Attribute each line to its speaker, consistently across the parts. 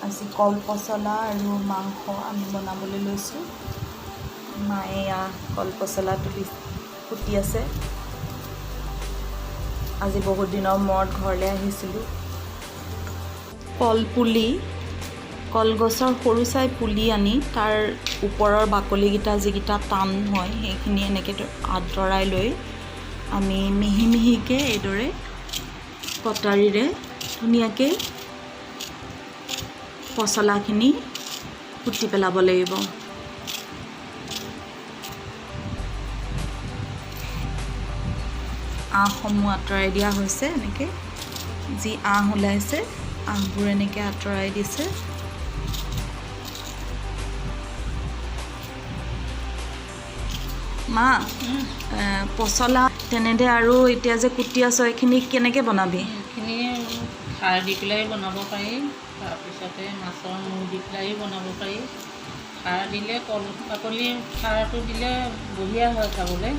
Speaker 1: আজি কল পচলা আৰু মাংস আমি বনাবলৈ লৈছোঁ। মায়ে কল পচলাটো কুটি আছে। আজি বহুত দিনৰ মূৰত ঘৰলৈ আহিছিলোঁ। কলপুলি, কলগছৰ সৰু চাই পুলি আনি তাৰ ওপৰৰ বাকলিকেইটা যিকেইটা টান হয় সেইখিনি এনেকৈ আঁতৰাই লৈ আমি মিহি মিহিকৈ এইদৰে কটাৰীৰে ধুনীয়াকৈ পচলাখিনি কুটি পেলাব লাগিব। আঁহসমূহ আঁতৰাই দিয়া হৈছে। এনেকৈ যি আঁহ ওলাইছে আঁহবোৰ এনেকৈ আঁতৰাই দিছে। মা, পচলা তেনেদৰে আৰু এতিয়া যে কুটি আছ এইখিনি কেনেকৈ বনাবি?
Speaker 2: এইখিনি খাৰ দি পেলাই বনাব পাৰি, তাৰপিছতে মাছৰ মূৰ দি পেলাই বনাব পাৰি। খাৰ দিলে কল বাকলি খাৰটো দিলে বঢ়িয়া হয় খাবলৈ,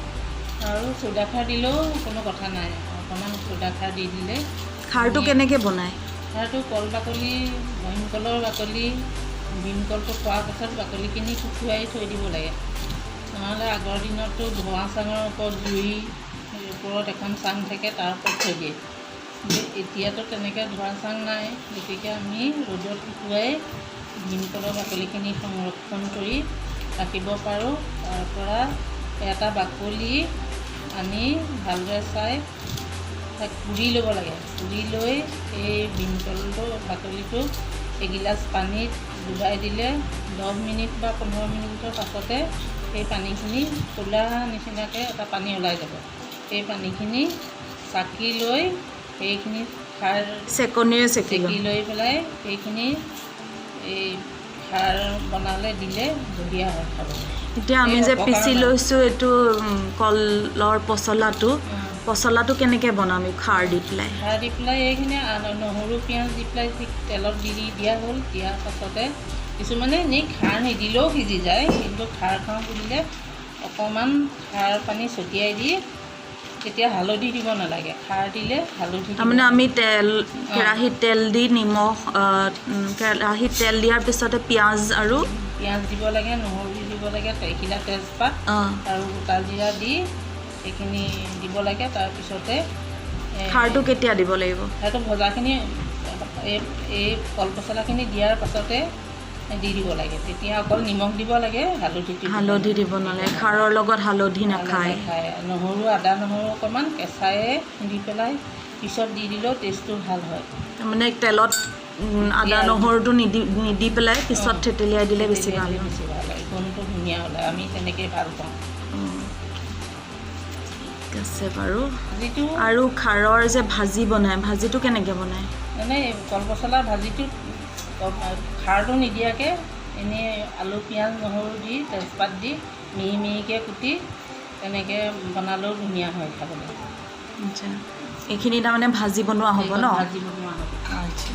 Speaker 2: আৰু চ'দা খাৰ দিলেও কোনো কথা নাই। অকণমান চ'দা খাৰ দি দিলে।
Speaker 1: খাৰটো কেনেকৈ বনায়?
Speaker 2: খাৰটো কল বাকলি, ভীমকলৰ বাকলি, ভীমকলটো খোৱাৰ পাছত বাকলিখিনি শুকুৱাই থৈ দিব লাগে। নহ'লে আগৰ দিনততো ধোঁৱা চাঙৰ ওপৰত জুইৰ ওপৰত এখন চাং থাকে, তাৰ ওপৰত থৈ দিয়ে। এতিয়াতো তেনেকৈ ধোঁৱা চাং নাই, গতিকে আমি ৰ'দত শুকুৱাই ভীমকলৰ বাকলিখিনি সংৰক্ষণ কৰি ৰাখিব পাৰোঁ। তাৰপৰা এটা বাকলি আনি ভালদৰে চাই তাক পুৰি ল'ব লাগে। পুৰি লৈ এই ভীমকলটো বাকলিটো এগিলাচ পানীত ডুবাই দিলে 10 মিনিট বা 15 মিনিটৰ পাছতে সেই পানীখিনি ক'লা নিচিনাকৈ এটা পানী ওলাই যাব। সেই পানীখিনি চাকি লৈ সেইখিনি খাৰ
Speaker 1: চেকনিৰে চেকি
Speaker 2: লৈ পেলাই সেইখিনি এই খাৰ বনালে দিলে বঢ়িয়া হয় খাবলৈ।
Speaker 1: এতিয়া আমি যে পিচি লৈছোঁ এইটো কলৰ পচলাটো কেনেকৈ বনাবি? খাৰ দি পেলাই
Speaker 2: এইখিনি নহৰু পিঁয়াজ দি পেলাই ঠিক তেলত দিয়া হ'ল। দিয়াৰ পাছতে কিছুমানে এনেই খাৰ নিদিলেও সিজি যায়, কিন্তু খাৰ খাওঁ বুলিলে অকণমান খাৰ পানী ছটিয়াই দি তেতিয়া হালধি দিব নালাগে। খাৰ দিলে হালধি
Speaker 1: তাৰমানে আমি কেৰাহীত তেল দি কেৰাহীত তেল দিয়াৰ পিছতে পিঁয়াজ
Speaker 2: দিব লাগে, নহৰু দিব লাগে, এখিলা তেজপাত আৰু গোটা জিৰা দি সেইখিনি দিব লাগে। তাৰপিছতে
Speaker 1: খাৰটো কেতিয়া দিব লাগিব?
Speaker 2: সেইটো ভজাখিনি এই কল পচলাখিনি দিয়াৰ পাছতে দি দিব লাগে। তেতিয়া অকল নিমখ দিব লাগে, হালধি
Speaker 1: দিব নালাগে। খাৰৰ লগত হালধি নাখায়।
Speaker 2: নহৰু আদা নহৰু অকণমান কেঁচাই দি পেলাই পিছত দি দিলেও টেষ্টটো ভাল হয়।
Speaker 1: তাৰমানে তেলত আদা নহৰুটো নিদি পেলাই পিছত থেতেলিয়াই দিলে বেছি ভাল হয়।
Speaker 2: গোন্ধটো ধুনীয়া ওলায়। আমি তেনেকৈয়ে ভাল পাওঁ।
Speaker 1: ঠিক আছে বাৰু। আৰু খাৰৰ যে ভাজি বনায়, ভাজিটো কেনেকৈ বনায়?
Speaker 2: মানে কল পচলা ভাজিটো খাৰটো নিদিয়াকৈ এনেই আলু পিঁয়াজ নহৰু দি তেজপাত দি মিহি মিহিকৈ কুটি তেনেকৈ বনালেও ধুনীয়া হয় খাবলৈ।
Speaker 1: আচ্ছা, এইখিনি তাৰমানে ভাজি বনোৱা হ'ব ন?
Speaker 2: ভাজি বনোৱা হ'ব।
Speaker 1: আচ্ছা,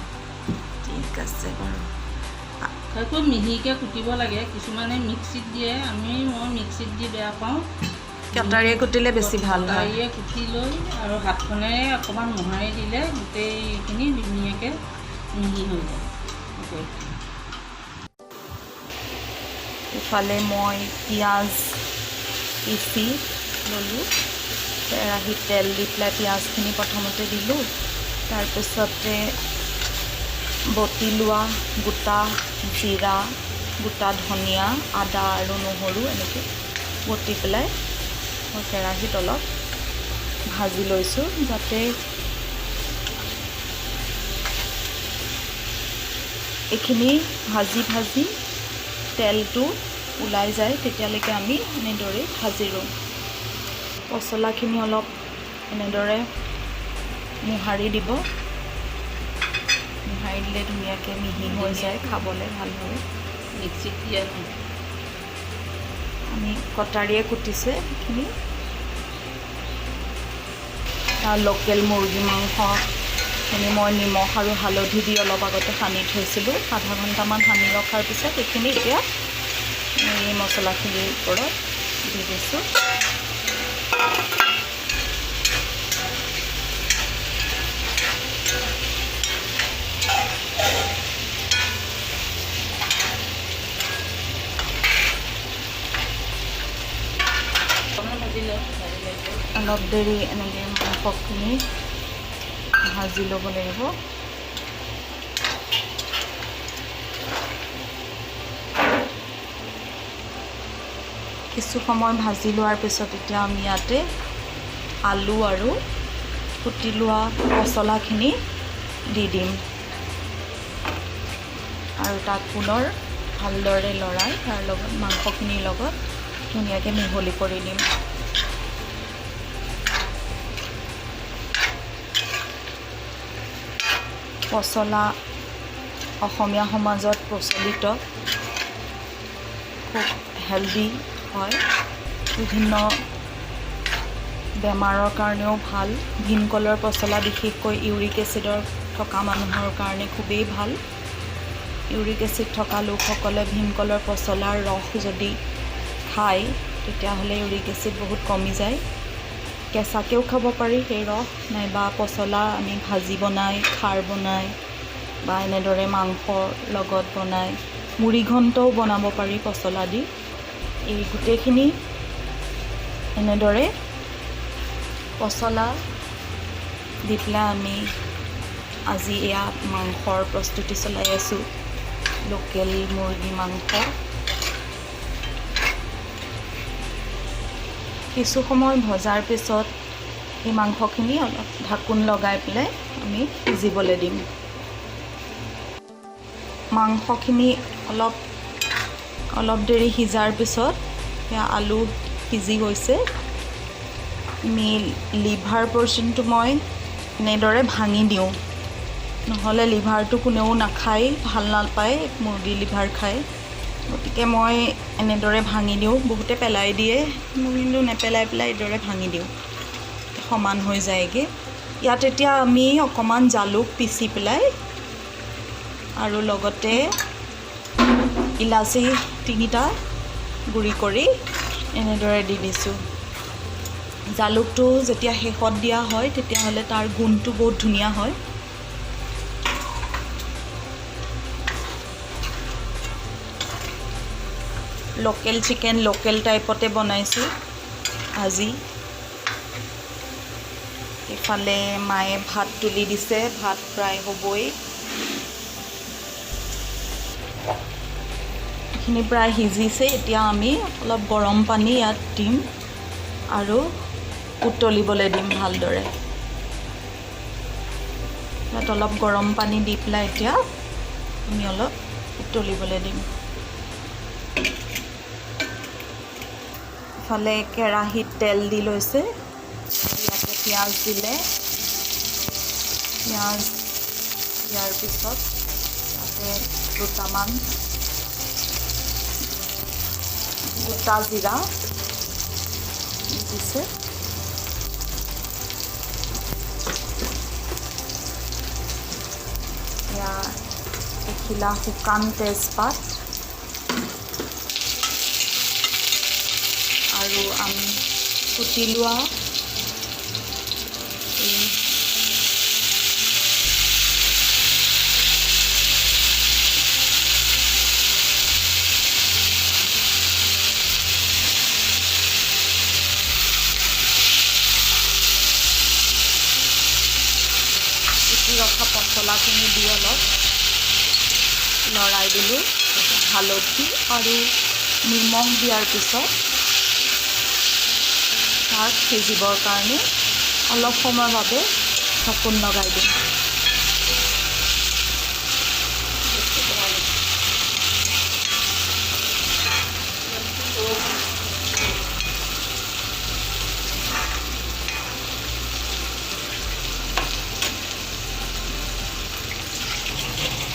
Speaker 1: ঠিক আছে বাৰু।
Speaker 2: সেইটো মিহিকৈ কুটিব লাগে। কিছুমানে মিক্সিত দিয়ে, মই মিক্সিত দি বেয়া পাওঁ।
Speaker 1: কটাৰীয়ে কুটিলে বেছি ভাল হয়।
Speaker 2: কটাৰীয়ে কুটি লৈ আৰু হাতখনেৰে অকণমান মোহাৰি দিলে গোটেইখিনি ধুনীয়াকৈ মিহি হৈ যায়।
Speaker 1: ইফালে মই পিঁয়াজ পিচি ল'লোঁ। কেৰাহীত তেল দি পেলাই পিঁয়াজখিনি প্ৰথমতে দিলোঁ। তাৰপিছতে বটি লোৱা গোটা জিৰা, গোটা ধনিয়া, আদা আৰু নহৰু এনেকৈ বটি পেলাই মই কেৰাহীত অলপ ভাজি লৈছোঁ, যাতে এইখিনি ভাজি তেলটো ওলাই যায় তেতিয়ালৈকে আমি এনেদৰে ভাজি লওঁ। পচলাখিনি অলপ এনেদৰে মোহাৰি দিব। মোহাৰি দিলে ধুনীয়াকৈ মিহি হৈ যায়, খাবলৈ ভাল হয়।
Speaker 2: মিক্সিত দিয়া
Speaker 1: আমি কটাৰীয়ে কুটিছে সেইখিনি। লোকেল মুৰ্গী মাংসখিনি মই নিমখ আৰু হালধি দি অলপ আগতে সানি থৈছিলোঁ। আধা ঘণ্টামান সানি ৰখাৰ পিছত এইখিনি এতিয়া এই মছলাখিনিৰ ওপৰত দি দিছোঁ। অলপ দেৰি এনেকৈ মাংসখিনি ভাজি ল'ব লাগিব। কিছু সময় ভাজি লোৱাৰ পিছত এতিয়া আমি ইয়াতে আলু আৰু কুটি লোৱা পচলাখিনি দি দিম আৰু তাক পুনৰ ভালদৰে লৰাই তাৰ লগত মাংসখিনিৰ লগত ধুনীয়াকৈ মিহলি কৰি দিম। পচলা অসমীয়া সমাজত প্ৰচলিত, খুব হেল্ডি হয়, বিভিন্ন বেমাৰৰ কাৰণেও ভাল। ভীমকলৰ পচলা বিশেষকৈ ইউৰিক এচিডৰ থকা মানুহৰ কাৰণে খুবেই ভাল। ইউৰিক এচিড থকা লোকসকলে ভীমকলৰ পচলাৰ ৰস যদি খায় তেতিয়াহ'লে ইউৰিক এচিড বহুত কমি যায়। কেঁচাকৈও খাব পাৰি সেই ৰস, নাইবা পচলা আমি ভাজি বনাই, খাৰ বনাই বা এনেদৰে মাংসৰ লগত বনাই মুড়ি ঘণ্টও বনাব পাৰি পচলা দি। এই গোটেইখিনি এনেদৰে পচলা দি পেলাই আমি আজি এয়া মাংসৰ প্ৰস্তুতি চলাই আছোঁ। লোকেল মুৰ্গী মাংস কিছু সময় ভজাৰ পিছত এই মাংসখিনি অলপ ঢাকোন লগাই পেলাই আমি সিজিবলৈ দিম। মাংসখিনি অলপ দেৰি সিজাৰ পিছত এয়া আলু সিজি গৈছে। আমি লিভাৰ পৰ্চনটো মই এনেদৰে ভাঙি দিওঁ, নহ'লে লিভাৰটো কোনেও নাখায়, ভাল নাপায় মুৰ্গী লিভাৰ খায়, গতিকে মই এনেদৰে ভাঙি দিওঁ। বহুতে পেলাই দিয়ে, মই কিন্তু নেপেলাই পেলাই এইদৰে ভাঙি দিওঁ, সমান হৈ যায়গৈ। ইয়াত এতিয়া আমি অকণমান জালুক পিচি পেলাই আৰু লগতে ইলাচি 3টা গুড়ি কৰি এনেদৰে দি দিছোঁ। জালুকটো যেতিয়া শেষত দিয়া হয় তেতিয়াহ'লে তাৰ গোন্ধটো বহুত ধুনীয়া হয়। লোকেল চিকেন লোকেল টাইপতে বনাইছোঁ আজি। ইফালে মায়ে ভাত তুলি দিছে, ভাত প্ৰায় হ'বই। এইখিনি প্ৰায় সিজিছে। এতিয়া আমি অলপ গৰম পানী ইয়াত দিম আৰু উতলিবলৈ দিম ভালদৰে। ইয়াত অলপ গৰম পানী দি পেলাই এতিয়া আমি অলপ উতলিবলৈ দিম। ইফালে কেৰাহীত তেল দি লৈছে, ইয়াতে পিঁয়াজ দিলে। পিঁয়াজ দিয়াৰ পিছত তাতে দুটামান গোটা জিৰা দি দিছে। এখিলা শুকান তেজপাত আৰু আমি কুটি লোৱা ৰখা পচলাখিনি দি অলপ লৰাই দিলোঁ। হালধি আৰু নিমখ দিয়াৰ পিছত তাক সিজিবৰ কাৰণে অলপ সময়ৰ বাবে ঢাকোন লগাই দিম।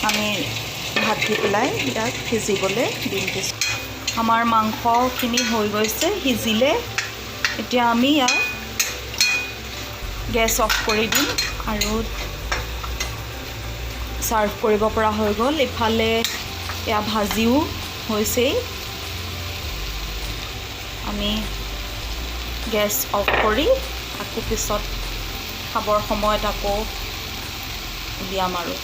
Speaker 1: আমি ঢাকি পেলাই ইয়াক সিজিবলৈ দিম। আমাৰ মাংসখিনি হৈ গৈছে, সিজিলে। এতিয়া আমি ইয়াক গেছ অফ কৰি দিম আৰু ছাৰ্ভ কৰিব পৰা হৈ গ'ল। ইফালে এয়া ভাজিও হৈছেই। আমি গেছ অফ কৰি আকৌ পিছত খাবৰ সময়ত আকৌ উলিয়াম আৰু।